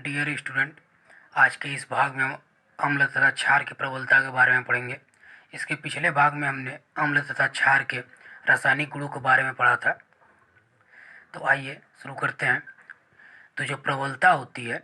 Dear student, आज के इस भाग में हम अम्ल तथा क्षार की प्रबलता के बारे में पढ़ेंगे। इसके पिछले भाग में हमने अम्ल तथा क्षार के रासायनिक गुणों के बारे में पढ़ा था। तो आइए शुरू करते हैं। तो जो प्रबलता होती है,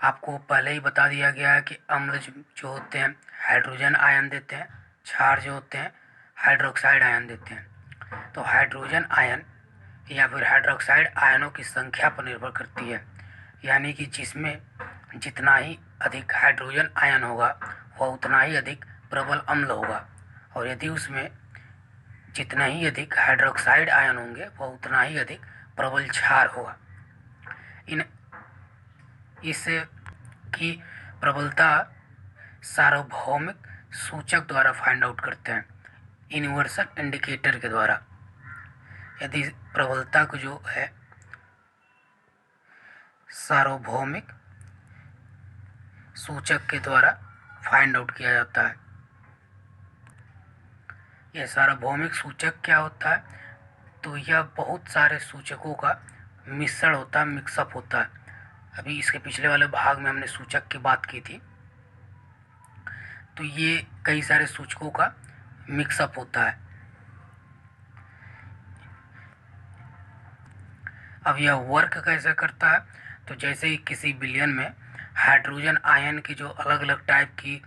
आपको पहले ही बता दिया गया है कि अम्ल जो होते हैं हाइड्रोजन आयन देते हैं, क्षार जो होते हैं हाइड्रोक्साइड आयन देते हैं। तो हाइड्रोजन आयन या फिर हाइड्रोक्साइड आयनों की संख्या पर निर्भर करती है, यानी कि जिसमें जितना ही अधिक हाइड्रोजन आयन होगा वह उतना ही अधिक प्रबल अम्ल होगा, और यदि उसमें जितना ही अधिक हाइड्रोक्साइड आयन होंगे वह उतना ही अधिक प्रबल क्षार होगा। इस की प्रबलता सार्वभौमिक सूचक द्वारा फाइंड आउट करते हैं, यूनिवर्सल इंडिकेटर के द्वारा। यदि प्रबलता को जो है सार्वभौमिक सूचक के द्वारा फाइंड आउट किया जाता है। यह सार्वभौमिक सूचक क्या होता है? तो यह बहुत सारे सूचकों का मिश्रण होता है, मिक्सअप होता है। अभी इसके पिछले वाले भाग में हमने सूचक की बात की थी। तो ये कई सारे सूचकों का मिक्सअप होता है। अब यह वर्क कैसे करता है? तो जैसे ही किसी विलयन में हाइड्रोजन आयन की जो अलग अलग टाइप की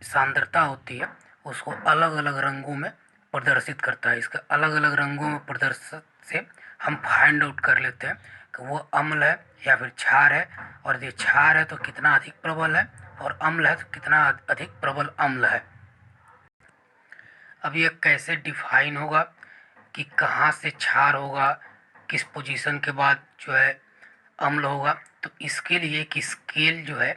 सांद्रता होती है उसको अलग अलग रंगों में प्रदर्शित करता है। इसके अलग अलग रंगों में प्रदर्शित से हम फाइंड आउट कर लेते हैं कि वो अम्ल है या फिर क्षार है, और यदि क्षार है तो कितना अधिक प्रबल है, और अम्ल है तो कितना अधिक प्रबल अम्ल है। अब यह कैसे डिफाइन होगा कि कहाँ से क्षार होगा, किस पोजीशन के बाद जो है अम्ल होगा? तो इसके लिए एक स्केल जो है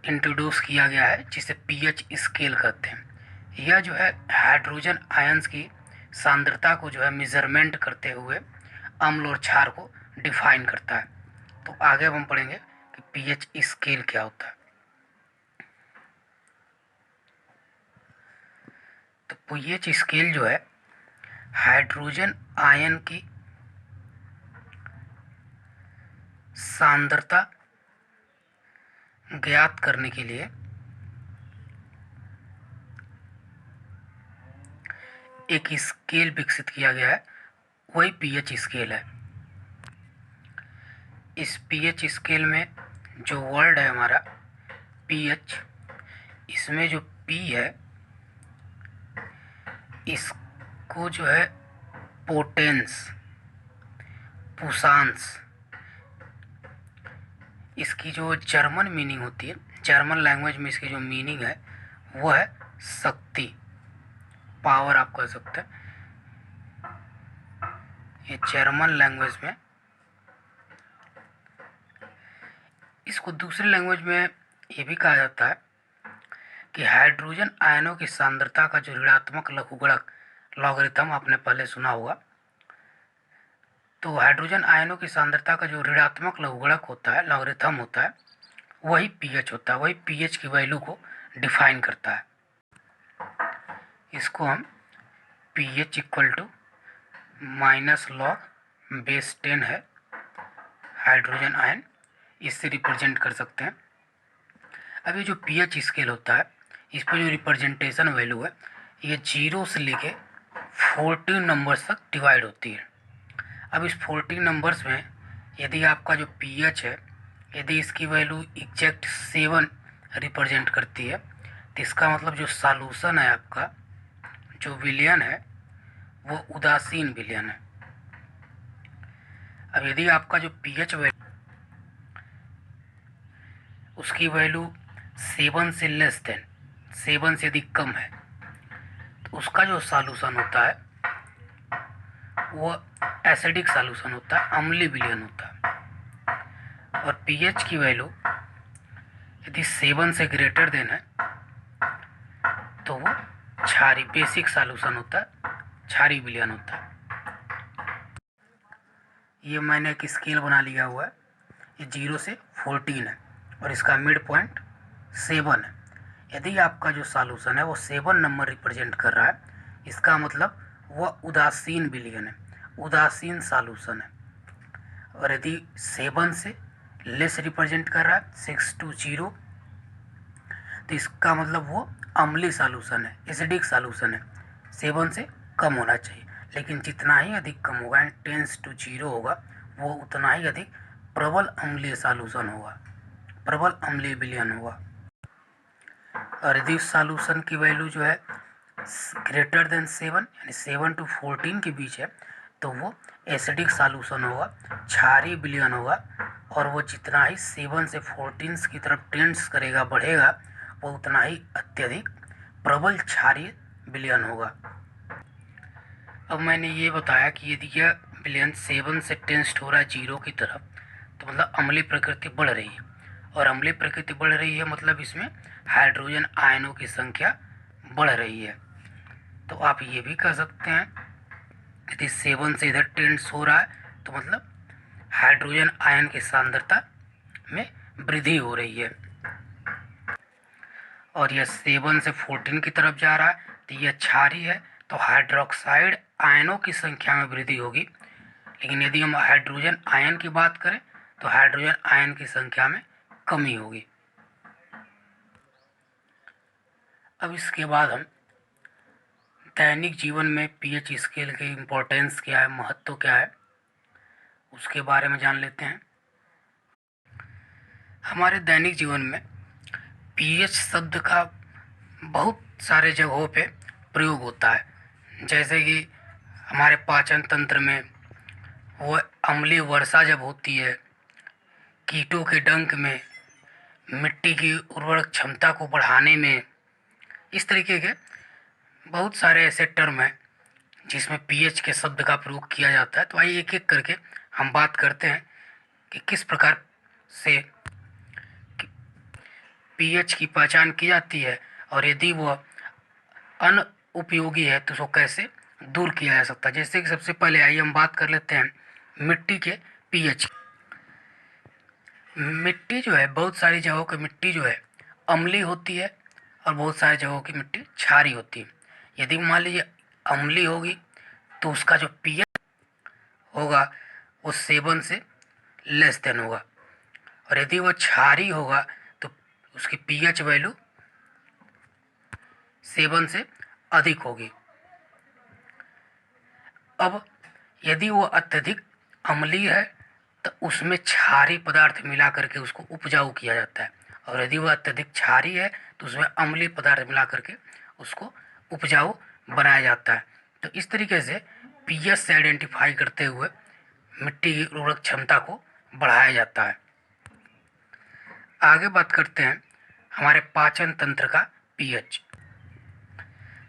इंट्रोड्यूस किया गया है जिसे पीएच स्केल कहते हैं। यह जो है हाइड्रोजन आयंस की सांद्रता को जो है मेजरमेंट करते हुए अम्ल और क्षार को डिफाइन करता है। तो आगे हम पढ़ेंगे कि पीएच स्केल क्या होता है। तो पीएच स्केल जो है हाइड्रोजन आयन की सांद्रता ज्ञात करने के लिए एक स्केल विकसित किया गया है, वही पीएच स्केल है। इस पीएच स्केल में जो वर्ड है हमारा पीएच, इसमें जो पी है इसको जो है पोटेंस, पुसांस, इसकी जो जर्मन मीनिंग होती है, जर्मन लैंग्वेज में इसकी जो मीनिंग है वो है शक्ति, पावर आप कह सकते हैं। ये जर्मन लैंग्वेज में, इसको दूसरी लैंग्वेज में ये भी कहा जाता है कि हाइड्रोजन आयनों की सांद्रता का जो ऋणात्मक लघुगणक लॉगरिथम आपने पहले सुना होगा। तो हाइड्रोजन आयनों की सांद्रता का जो ऋणात्मक लघुगणक होता है, लॉगरिथम होता है, वही पीएच होता है। वही पीएच की वैल्यू को डिफाइन करता है। इसको हम pH equal to minus log base 10 है हाइड्रोजन आयन, इससे रिप्रेजेंट कर सकते हैं। अब ये जो पीएच स्केल होता है इस पर जो रिप्रेजेंटेशन वैल्यू है ये 0 से लेके 14 नंबर्स तक डिवाइड होती है। अब इस 14 नंबर्स में यदि आपका जो पीएच है, यदि इसकी वैल्यू एग्जैक्ट 7 रिप्रेजेंट करती है तो इसका मतलब जो सॉल्यूशन है आपका, जो विलयन है वो उदासीन विलयन है। अब यदि आपका जो पीएच वैल्यू उसकी वैल्यू 7 से लेस देन, 7 से अधिक कम है, तो उसका जो सॉल्यूशन होता है वो एसिडिक सॉल्यूशन होता है, अम्लीय विलयन होता है। और पीएच की वैल्यू यदि 7 से ग्रेटर देन है तो वो क्षारी, बेसिक सॉल्यूशन होता है, क्षारी विलयन होता है। ये मैंने एक स्केल बना लिया हुआ है, ये 0 से 14 है और इसका मिड पॉइंट 7 है। यदि आपका जो सॉल्यूशन है वो 7 नंबर रिप्रेजेंट कर रहा है, इसका मतलब वह उदासीन विलयन है, उदासीन सॉल्यूशन है। और यदि 7 से लेस रिप्रेजेंट कर रहा है 6 to 0, तो इसका मतलब वो अम्लीय सॉल्यूशन है, एसिडिक सॉल्यूशन है, 7 से कम होना चाहिए। लेकिन जितना ही अधिक कम होगा एंड टेंस टू 0 होगा, वो उतना ही अधिक प्रबल अम्लीय सॉल्यूशन होगा, प्रबल अम्लीय विलयन होगा। और यदि उस सॉल्यूशन की वैल्यू जो है ग्रेटर देन 7 यानी 7 to 14 के बीच है, तो वो एसिडिक सॉल्यूशन होगा, क्षारीय विलयन होगा। और वो जितना ही 7 से 14 की तरफ टेंड्स करेगा, बढ़ेगा, वो उतना ही अत्यधिक प्रबल क्षारीय विलयन होगा। अब मैंने ये बताया कि यदि यह विलयन 7 से टेंस्ट हो रहा है 0 की तरफ, तो मतलब अम्लीय प्रकृति बढ़ रही है। और अम्लीय प्रकृति बढ़ रही है मतलब इसमें हाइड्रोजन आयनों की संख्या बढ़ रही है। तो आप ये भी कह सकते हैं यदि 7 से इधर टेंड्स हो रहा है, तो मतलब हाइड्रोजन आयन की सांद्रता में वृद्धि हो रही है। और यह 7 से 14 की तरफ जा रहा है, तो यह क्षारीय है, तो हाइड्रोक्साइड आयनों की संख्या में वृद्धि होगी। लेकिन यदि हम हाइड्रोजन आयन की बात करें, तो हाइड्रोजन आयन की संख्या में कमी होगी। अब इसके बाद हम दैनिक जीवन में पीएच स्केल की इम्पोर्टेंस क्या है, महत्व क्या है, उसके बारे में जान लेते हैं। हमारे दैनिक जीवन में पीएच शब्द का बहुत सारे जगहों पे प्रयोग होता है। जैसे कि हमारे पाचन तंत्र में वो अम्लीय वर्षा जब होती है, कीटों के डंक में, मिट्टी की उर्वरक क्षमता को बढ़ाने में, इस तरीके के बहुत सारे ऐसे टर्म हैं जिसमें पीएच के शब्द का प्रयोग किया जाता है। तो आइए एक एक करके हम बात करते हैं कि किस प्रकार से पीएच की पहचान की जाती है, और यदि वह अनुपयोगी है तो उसको कैसे दूर किया जा सकता है। जैसे कि सबसे पहले आइए हम बात कर लेते हैं मिट्टी के पीएच। मिट्टी जो है, बहुत सारी जगहों की मिट्टी जो है अम्लीय होती है, और बहुत सारी जगहों की मिट्टी क्षारीय होती है। यदि मान लीजिए अम्लीय होगी, तो उसका जो पीएच होगा वो 7 से लेस देन होगा। और यदि वो क्षारीय होगा, तो उसकी पीएच वैल्यू 7 से अधिक होगी। अब यदि वो अत्यधिक अम्लीय है, तो उसमें क्षारीय पदार्थ मिला करके उसको उपजाऊ किया जाता है। और यदि वह अत्यधिक क्षारीय है, तो उसमें अम्लीय पदार्थ मिला करके उसको उपजाऊ बनाया जाता है। तो इस तरीके से पीएच से आइडेंटिफाई करते हुए मिट्टी की उर्वरक क्षमता को बढ़ाया जाता है। आगे बात करते हैं हमारे पाचन तंत्र का पीएच।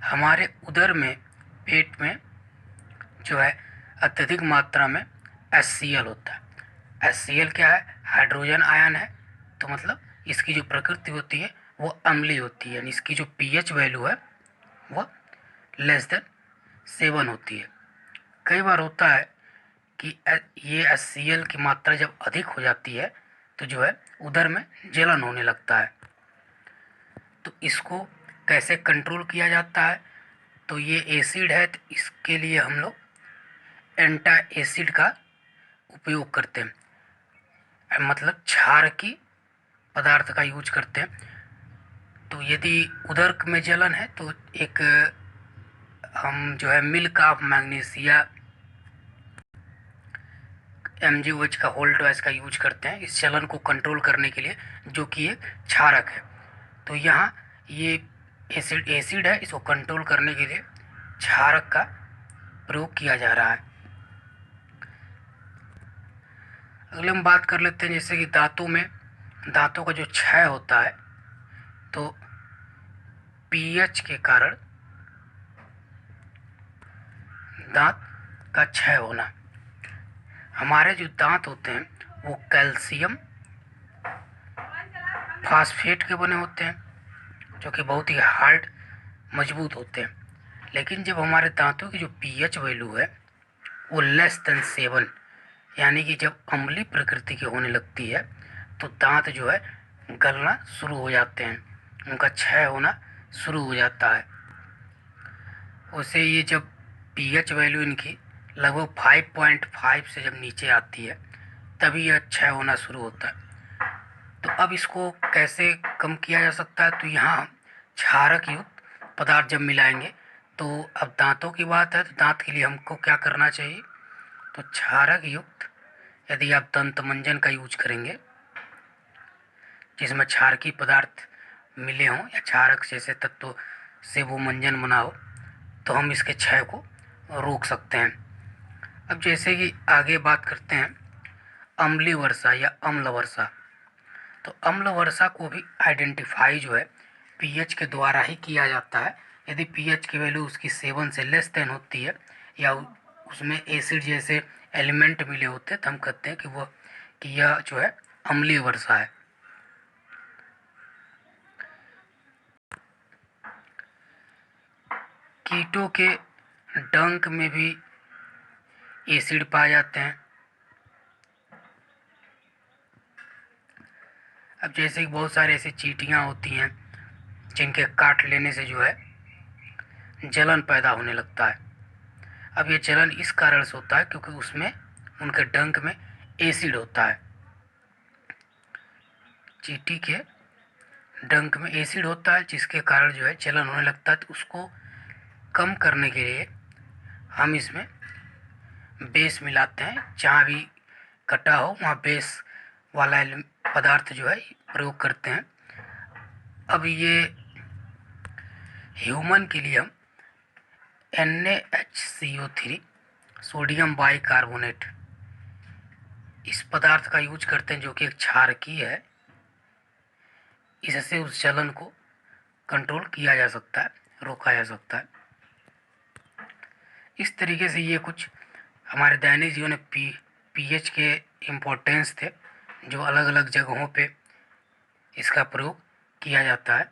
हमारे उदर में, पेट में जो है अत्यधिक मात्रा में HCl होता है। HCl क्या है? हाइड्रोजन आयन है। तो मतलब इसकी जो प्रकृति होती है वो अम्लीय होती है, यानी इसकी जो पीएच वैल्यू है वो लेस देन 7 होती है। कई बार होता है कि ये HCl की मात्रा जब अधिक हो जाती है तो जो है उदर में जलन होने लगता है। तो इसको कैसे कंट्रोल किया जाता है? तो ये एसिड है, तो इसके लिए हम लोग एंटा एसिड का उपयोग करते हैं, मतलब क्षार की पदार्थ का यूज करते हैं। तो यदि उदर में जलन है तो एक हम जो है मिल्क ऑफ मैग्नीशिया MgOH का होल्ड वाइज का यूज करते हैं इस जलन को कंट्रोल करने के लिए, जो कि एक क्षारक है। तो यहाँ ये एसिड है, इसको कंट्रोल करने के लिए क्षारक का प्रयोग किया जा रहा है। अगले हम बात कर लेते हैं जैसे कि दांतों में, दांतों का जो क्षय होता है, तो पीएच के कारण दांत का क्षय होना। हमारे जो दांत होते हैं वो कैल्शियम फास्फेट के बने होते हैं, जो कि बहुत ही हार्ड, मजबूत होते हैं। लेकिन जब हमारे दांतों की जो पीएच वैल्यू है वो लेस देन 7, यानी कि जब अम्लीय प्रकृति की होने लगती है, तो दांत जो है गलना शुरू हो जाते हैं, उनका क्षय होना शुरू हो जाता है। उसे ये जब पीएच वैल्यू इनकी लगभग 5.5 से जब नीचे आती है, तभी यह क्षय होना शुरू होता है। तो अब इसको कैसे कम किया जा सकता है, तो यहाँ हम क्षारक युक्त पदार्थ जब मिलाएंगे, तो अब दांतों की बात है तो दांत के लिए हमको क्या करना चाहिए, तो क्षारक युक्त यदि आप दंत मंजन का यूज करेंगे जिसमें क्षारकीय पदार्थ मिले हों या क्षारक जैसे तत्व से वो मंजन बना हो, तो हम इसके क्षय को रोक सकते हैं। अब जैसे कि आगे बात करते हैं अम्लीय वर्षा या अम्ल वर्षा। तो अम्ल वर्षा को भी आइडेंटिफाई जो है पीएच के द्वारा ही किया जाता है। यदि पीएच की वैल्यू उसकी 7 से लेस देन होती है या उसमें एसिड जैसे एलिमेंट मिले होते हैं, तो हम कहते हैं कि यह जो है अम्लीय वर्षा है। कीटों के डंक में भी एसिड पाए जाते हैं। अब जैसे कि बहुत सारे ऐसी चींटियाँ होती हैं जिनके काट लेने से जो है जलन पैदा होने लगता है। अब ये जलन इस कारण से होता है क्योंकि उसमें उनके डंक में एसिड होता है। चींटी के डंक में एसिड होता है जिसके कारण जो है जलन होने लगता है। तो उसको कम करने के लिए हम इसमें बेस मिलाते हैं। जहाँ भी कटा हो वहाँ बेस वाला पदार्थ जो है प्रयोग करते हैं। अब ये ह्यूमन के लिए हम NaHCO3 सोडियम बाइकार्बोनेट इस पदार्थ का यूज करते हैं जो कि एक क्षारकीय है। इससे उस जलन को कंट्रोल किया जा सकता है, रोका जा सकता है। इस तरीके से ये कुछ हमारे दैनिक जीवन में पीएच के इम्पोर्टेंस थे जो अलग अलग जगहों पे इसका प्रयोग किया जाता है।